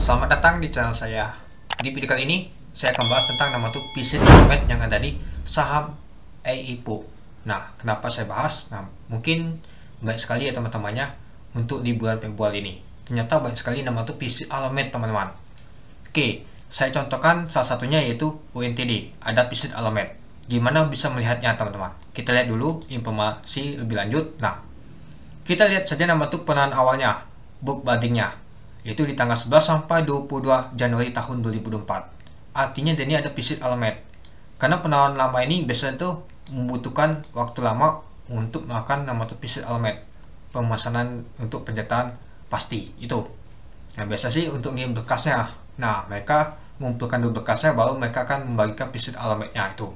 Selamat datang di channel saya. Di video kali ini saya akan bahas tentang nama tuh visit element yang ada di saham AIPO. Nah, kenapa saya bahas? Nah, mungkin banyak sekali ya teman-temannya untuk di bulan Februari ini. Ternyata banyak sekali nama tuh visit element teman-teman. Oke, saya contohkan salah satunya yaitu UNTD. Ada visit element. Gimana bisa melihatnya teman-teman? Kita lihat dulu informasi lebih lanjut. Nah, kita lihat saja nama tuh penahan awalnya, book buildingnya, yaitu di tanggal 11 sampai 22 Januari tahun 2024. Artinya ini ada visit element. Karena penawaran lama ini biasanya tuh membutuhkan waktu lama untuk melakukan nama tuh visit element. Pemesanan untuk pencetaan pasti itu. Nah, biasa sih untuk ngirim berkasnya. Nah, mereka mengumpulkan dulu berkasnya baru mereka akan membagikan visit elementnya itu.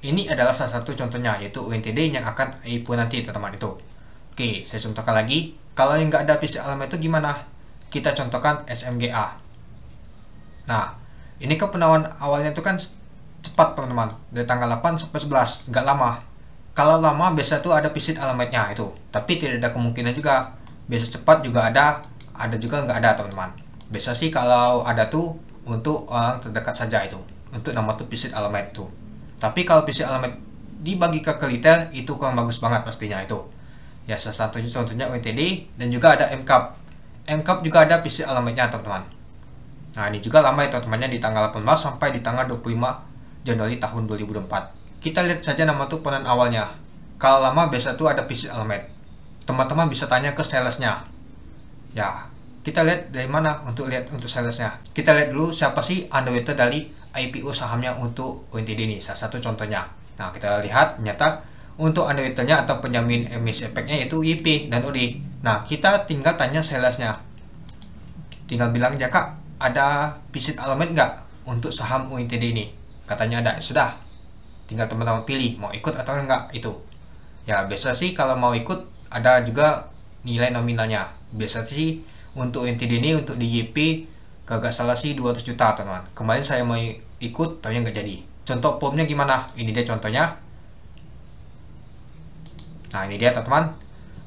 Ini adalah salah satu contohnya yaitu UNTD yang akan IPO nanti teman-teman itu. Oke, saya contohkan lagi. Kalau yang nggak ada visit element itu gimana? Kita contohkan SMGA. Nah, ini kan penawaran awalnya itu kan cepat teman-teman, dari tanggal 8 sampai 11, nggak lama. Kalau lama biasa tuh ada visit elementnya itu, tapi tidak ada kemungkinan juga. Biasa cepat juga ada juga nggak ada teman-teman. Biasa sih kalau ada tuh untuk orang terdekat saja itu, untuk nama tuh visit element itu. Tapi kalau visit element dibagi ke retail itu kurang bagus banget pastinya itu. Ya, salah satunya contohnya UNTD dan juga ada MCAP. MCAP juga ada visit elementnya teman-teman. Nah, ini juga lama ya teman-temannya, di tanggal 18 sampai di tanggal 25 Januari tahun 2024. Kita lihat saja nama tuh penahan awalnya. Kalau lama biasa tuh ada visit element. Teman-teman bisa tanya ke salesnya. Ya, kita lihat dari mana untuk lihat untuk salesnya. Kita lihat dulu siapa sih underwriter dari IPO sahamnya untuk UNTD ini. Salah satu contohnya. Nah, kita lihat ternyata untuk underwriternya atau penjamin emisi efeknya yaitu YP dan OD. Nah, kita tinggal tanya salesnya. Tinggal bilang aja, Kak, ada visit element nggak untuk saham UNTD ini? Katanya ada. Sudah, tinggal teman-teman pilih mau ikut atau enggak itu. Ya, biasa sih kalau mau ikut ada juga nilai nominalnya. Biasa sih untuk UNTD ini untuk di YP kagak salah sih 200 juta teman-teman. Kemarin saya mau ikut tapi nggak jadi. Contoh formnya gimana? Ini dia contohnya. Nah, ini dia teman-teman,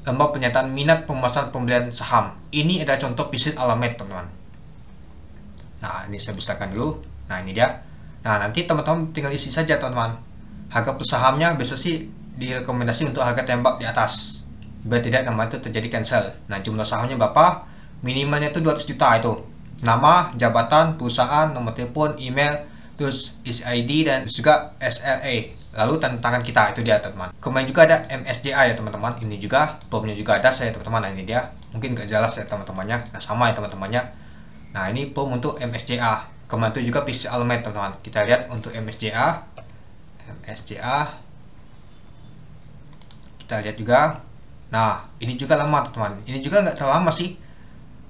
lembar pernyataan minat pemasaran pembelian saham. Ini adalah contoh visit element teman-teman. Nah, ini saya besarkan dulu. Nah, ini dia. Nah, nanti teman-teman tinggal isi saja teman-teman. Harga per sahamnya biasa sih direkomendasi untuk harga tembak di atas, biar tidak nama itu terjadi cancel. Nah, jumlah sahamnya berapa? Minimalnya itu 200 juta itu. Nama, jabatan, perusahaan, nomor telepon, email, terus isi ID dan juga SLA. Lalu tanda tangan kita, itu dia teman-teman. Kemudian juga ada MSJA ya teman-teman. Ini juga formnya juga ada saya teman-teman. Nah, ini dia. Mungkin nggak jelas ya teman-temannya. Nah, sama ya teman-temannya. Nah, ini form untuk MSJA. Kemudian itu juga visit element teman-teman. Kita lihat untuk MSJA. Kita lihat juga. Nah, ini juga lama teman-teman. Ini juga nggak terlalu lama sih.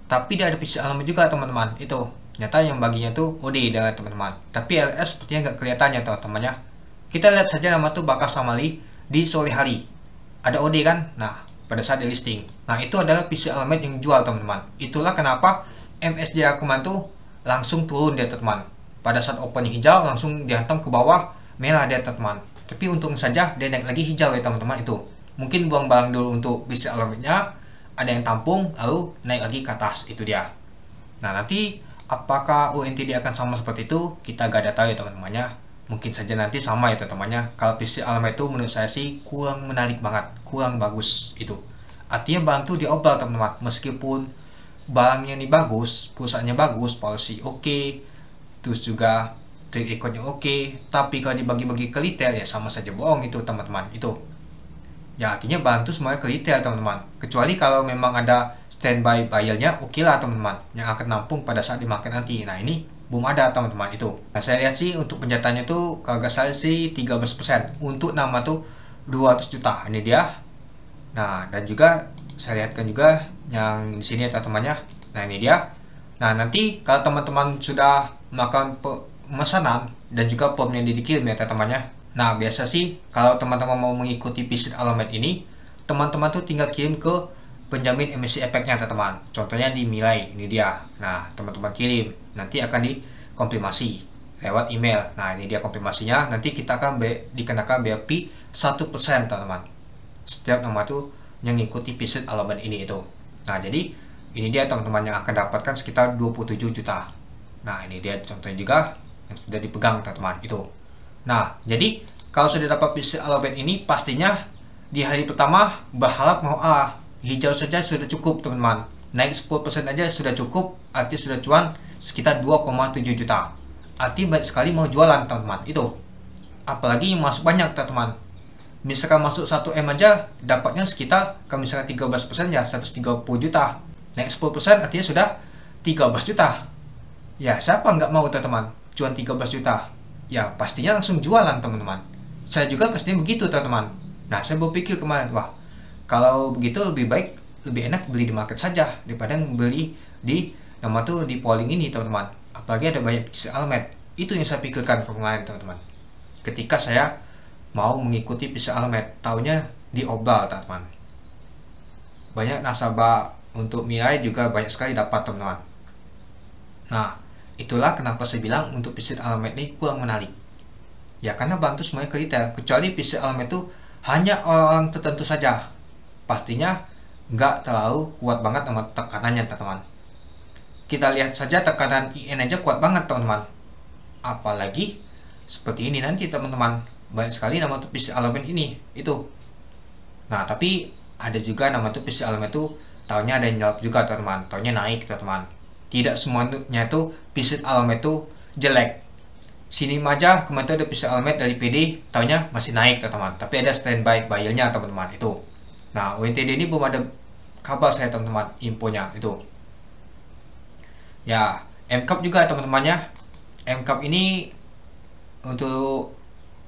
Tapi dia ada visit element juga teman-teman. Itu ternyata yang baginya tuh OD dengan teman-teman. Tapi LS sepertinya nggak kelihatannya teman-temannya. Kita lihat saja nama tuh Bakas Samali di sore hari. Ada OD kan? Nah, pada saat di listing. Nah, itu adalah visit element yang jual teman-teman. Itulah kenapa MSJA kemarin tuh langsung turun dia teman-teman. Pada saat opennya hijau langsung dihantam ke bawah merah dia teman-teman. Tapi untung saja dia naik lagi hijau ya teman-teman itu. Mungkin buang barang dulu untuk visit elementnya, ada yang tampung lalu naik lagi ke atas, itu dia. Nah, nanti apakah UNTD akan sama seperti itu? Kita gak ada tahu ya teman-temannya. Mungkin saja nanti sama ya teman-temannya. Kalau visit element itu menurut saya sih kurang menarik banget, kurang bagus itu. Artinya barang tuh diobral teman-teman. Meskipun barangnya ini bagus, perusahaannya bagus, policy oke, terus juga track recordnya oke, tapi kalau dibagi-bagi ke retail ya sama saja bohong itu teman-teman itu. Ya, artinya barang tuh semuanya ke retail teman-teman. Kecuali kalau memang ada standby bayarnya, oke lah teman-teman, yang akan nampung pada saat dimakan nanti. Nah, ini belum ada teman-teman itu. Nah, saya lihat sih untuk penjataannya tuh kalau nggak salah sih 13%. Untuk nama tuh 200 juta. Ini dia. Nah, dan juga saya lihatkan juga yang di sini ya teman-temannya. Nah, ini dia. Nah, nanti kalau teman-teman sudah melakukan pemesanan dan juga formnya dikirim ya teman-temannya. Nah, biasa sih kalau teman-teman mau mengikuti visit element ini, teman-teman tuh tinggal kirim ke penjamin emisi efeknya teman-teman. Contohnya di Milai, ini dia. Nah, teman-teman kirim, nanti akan dikonfirmasi lewat email. Nah, ini dia konfirmasinya. Nanti kita akan dikenakan BRP 1% teman-teman. Setiap nama tuh yang ngikuti visit element ini itu. Nah, jadi Ini dia teman-teman yang akan dapatkan sekitar 27 juta. Nah, ini dia contohnya juga yang sudah dipegang teman-teman itu. Nah, jadi kalau sudah dapat PC Alphabet ini, pastinya di hari pertama berharap mau hijau saja sudah cukup teman-teman. Naik 10% aja sudah cukup, arti sudah cuan sekitar 2,7 juta. Arti baik sekali mau jualan teman-teman itu. Apalagi yang masuk banyak teman-teman. Misalkan masuk 1M aja dapatnya sekitar, kalau misalkan 13% ya 130 juta. Naik 10% artinya sudah 13 juta. Ya, siapa nggak mau teman-teman cuan 13 juta? Ya, pastinya langsung jualan teman-teman. Saya juga pastinya begitu teman-teman. Nah, saya berpikir kemarin, wah, kalau begitu lebih baik, lebih enak beli di market saja daripada beli di di polling ini teman-teman. Apalagi ada banyak PC Almed. Itu yang saya pikirkan kemarin teman-teman. Ketika saya mau mengikuti PC Almed, taunya di obral teman-teman. Banyak nasabah untuk nilai juga banyak sekali dapat teman-teman. Nah, itulah kenapa saya bilang untuk PC Almed ini kurang menarik. Ya, karena bantu semuanya ke retail, kecuali PC Almed itu hanya orang tertentu saja. Pastinya nggak terlalu kuat banget sama tekanannya teman-teman. Kita lihat saja tekanan IN aja kuat banget teman-teman. Apalagi seperti ini nanti teman-teman. Banyak sekali nama tuh PC Almed ini itu. Nah, tapi ada juga nama tuh PC Almed itu tahunnya ada yang nyelap juga teman-teman. Tahunnya naik teman-teman. Tidak semuanya tuh PC Almed itu jelek. Sini aja kemarin tuh ada PC Almed dari PD, tahunnya masih naik teman-teman. Tapi ada standby buyer-nya teman-teman itu. Nah, UNTD ini belum ada kabar saya teman-teman, infonya itu. Ya, MCAP juga teman-temannya. MCAP ini untuk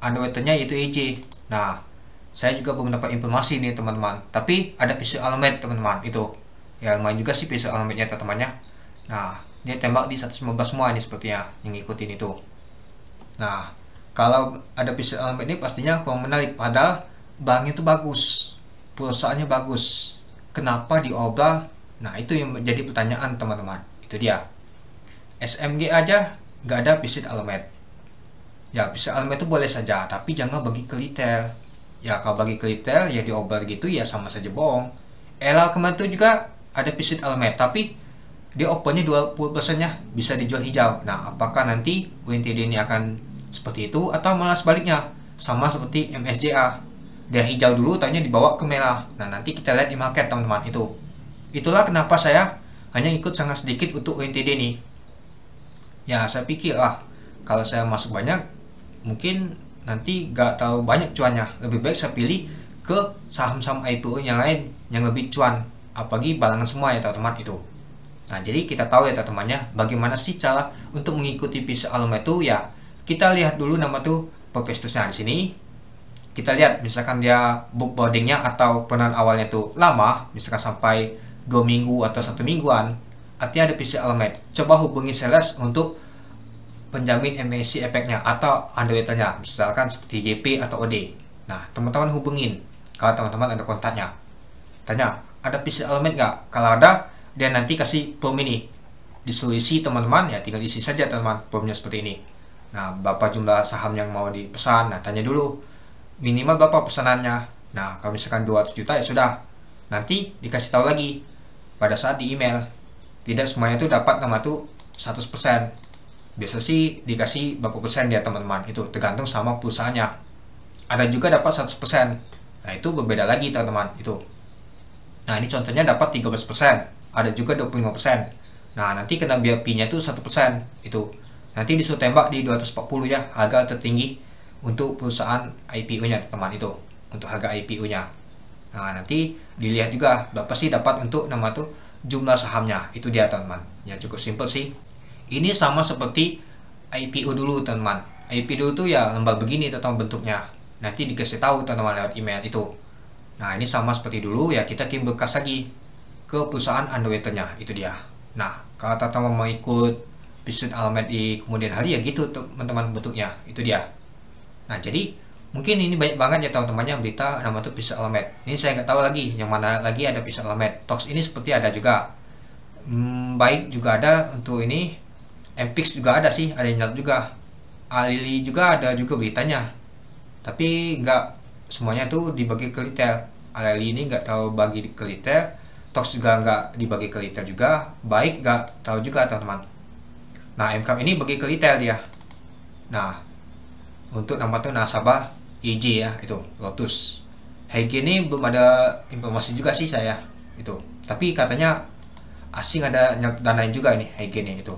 underwaternya yaitu EJ. Nah, saya juga belum dapat informasi nih teman-teman. Tapi ada PC Almed teman-teman itu. Ya, lumayan juga sih PC Almednya teman-temannya. Nah, dia tembak di 115 semua ini sepertinya yang ngikutin itu. Nah, kalau ada PC Almed ini pastinya kurang menarik. Padahal banknya itu bagus, perusahaannya bagus. Kenapa diobral? Nah, itu yang menjadi pertanyaan teman-teman. Itu dia. SMG aja nggak ada PC Almed. Ya, PC Almed itu boleh saja, tapi jangan bagi ke retail. Ya, kalau bagi ke retail ya diobral gitu ya sama saja bohong. Elal kemarin itu juga ada PC Almed, tapi dia opennya 20% nya bisa dijual hijau. Nah, apakah nanti UNTD ini akan seperti itu atau malah sebaliknya? Sama seperti MSJA. Dia hijau dulu, tanya dibawa ke merah. Nah, nanti kita lihat di market teman-teman itu. Itulah kenapa saya hanya ikut sangat sedikit untuk UNTD ini. Ya, saya pikir kalau saya masuk banyak, mungkin nanti gak terlalu banyak cuannya. Lebih baik saya pilih ke saham-saham IPO yang lain yang lebih cuan. Apalagi balangan semua ya teman-teman itu. Nah, jadi kita tahu ya teman-temannya bagaimana sih cara untuk mengikuti PC Almed itu ya. Kita lihat dulu nama tuh prospektusnya di sini. Kita lihat misalkan dia book boardingnya atau penahan awalnya tuh lama, misalkan sampai 2 minggu atau 1 mingguan, artinya ada PC Almed. Coba hubungi sales untuk penjamin MACD efeknya atau underwaternya, misalkan seperti JP atau OD. Nah, teman-teman hubungin kalau teman-teman ada kontaknya. Tanya, ada PC Almed nggak? Kalau ada, dia nanti kasih form ini. Disuruh isi teman-teman, ya tinggal isi saja teman-teman formnya seperti ini. Nah, berapa jumlah saham yang mau dipesan? Nah, tanya dulu minimal berapa pesanannya. Nah, kalau misalkan 200 juta ya sudah. Nanti dikasih tahu lagi pada saat di email. Tidak semuanya itu dapat nama tuh 100%. Biasa sih dikasih berapa persen ya teman-teman. Itu tergantung sama perusahaannya. Ada juga dapat 100%. Nah, itu berbeda lagi teman-teman itu. Nah, ini contohnya dapat 13%. Ada juga 25%. Nah, nanti kena biaya P-nya itu 1%. Itu. Nanti disuruh tembak di 240 ya, harga tertinggi untuk perusahaan IPO-nya teman itu. Untuk harga IPO-nya. Nah, nanti dilihat juga berapa sih dapat untuk nama tuh jumlah sahamnya. Itu dia teman-teman. Ya cukup simple sih. Ini sama seperti IPO dulu teman-teman. IPO dulu tuh ya lembar begini teman-teman bentuknya. Nanti dikasih tahu teman-teman lewat email itu. Nah, ini sama seperti dulu ya, kita kirim berkas lagi ke perusahaan underwaternya. Itu dia. Nah, kalau teman-teman mau ikut PC Almed di kemudian hari ya gitu teman-teman bentuknya. Itu dia. Nah, jadi mungkin ini banyak banget ya teman-temannya berita nama tuh PC Almed. Ini saya nggak tahu lagi yang mana lagi ada PC Almed. Tox ini seperti ada juga. Baik juga ada untuk ini. MPix juga ada sih, ada yang nyalip juga. Alili juga ada juga beritanya. Tapi nggak semuanya tuh dibagi ke retail. Alili ini nggak tahu bagi ke retail. stocks juga nggak dibagi ke retail juga, baik nggak tahu juga teman-teman. Nah, MCAP ini bagi ke retail dia. Nah, untuk nama tuh nasabah IJ ya, itu Lotus. HG ini belum ada informasi juga sih saya itu. Tapi katanya asing ada danain juga ini HG ini itu.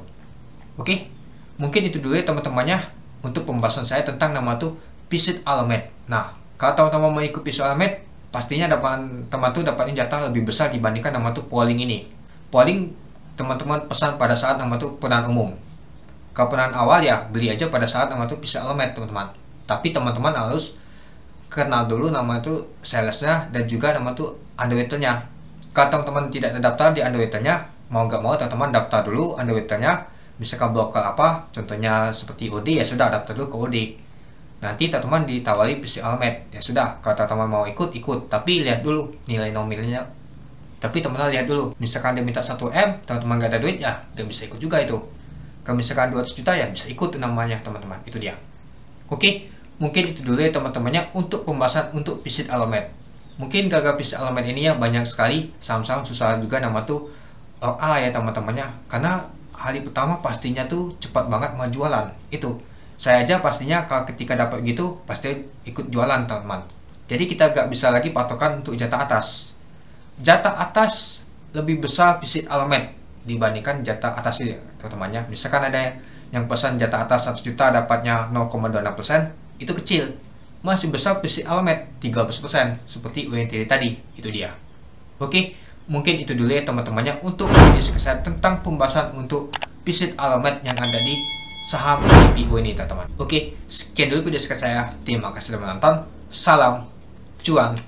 Oke, mungkin itu dulu ya teman-temannya untuk pembahasan saya tentang nama tuh Visit Alamet. Nah, kalau teman-teman mau ikut Visit Alamet, pastinya teman tuh dapatnya jatah lebih besar dibandingkan nama tuh polling ini. Polling teman-teman pesan pada saat nama tuh penahan umum. Kalau penahan awal ya beli aja pada saat nama tuh Visit Alamet teman-teman. Tapi teman-teman harus kenal dulu nama itu salesnya dan juga nama tuh underwriternya. Kalau teman-teman tidak terdaftar di underwriternya, mau nggak mau teman-teman daftar dulu underwriternya. Misalkan broker apa, contohnya seperti OD, ya sudah daftar dulu ke OD. Nanti teman-teman ditawari Visit Alamet, ya sudah. Kalau teman-teman mau ikut, tapi lihat dulu nilai nominalnya. Tapi teman-teman lihat dulu, misalkan dia minta 1M, teman-teman nggak ada duit, ya dia bisa ikut juga itu. Kalau misalkan 200 juta ya bisa ikut namanya teman-teman, itu dia. Oke, mungkin itu dulu ya teman-temannya untuk pembahasan untuk Visit Alamet. Mungkin gagal Visit Alamet ini ya banyak sekali saham-saham susah juga nama tuh RA ya teman-temannya, karena hari pertama pastinya tuh cepat banget mau jualan. Itu saya aja pastinya kalau ketika dapat gitu pasti ikut jualan teman-teman. Jadi kita gak bisa lagi patokan untuk jatah atas. Jatah atas lebih besar Visit Alamet dibandingkan jatah atas ya teman-temannya. Misalkan ada yang pesan jatah atas 1 juta dapatnya 0,26%, itu kecil. Masih besar Visit Alamet 13% seperti UNTD tadi. Itu dia. Oke, mungkin itu dulu ya teman-temannya untuk video saya tentang pembahasan untuk Visit Alamet yang ada di saham IPO ini teman-teman. Oke, sekian dulu video saya. Terima kasih sudah menonton. Salam cuan.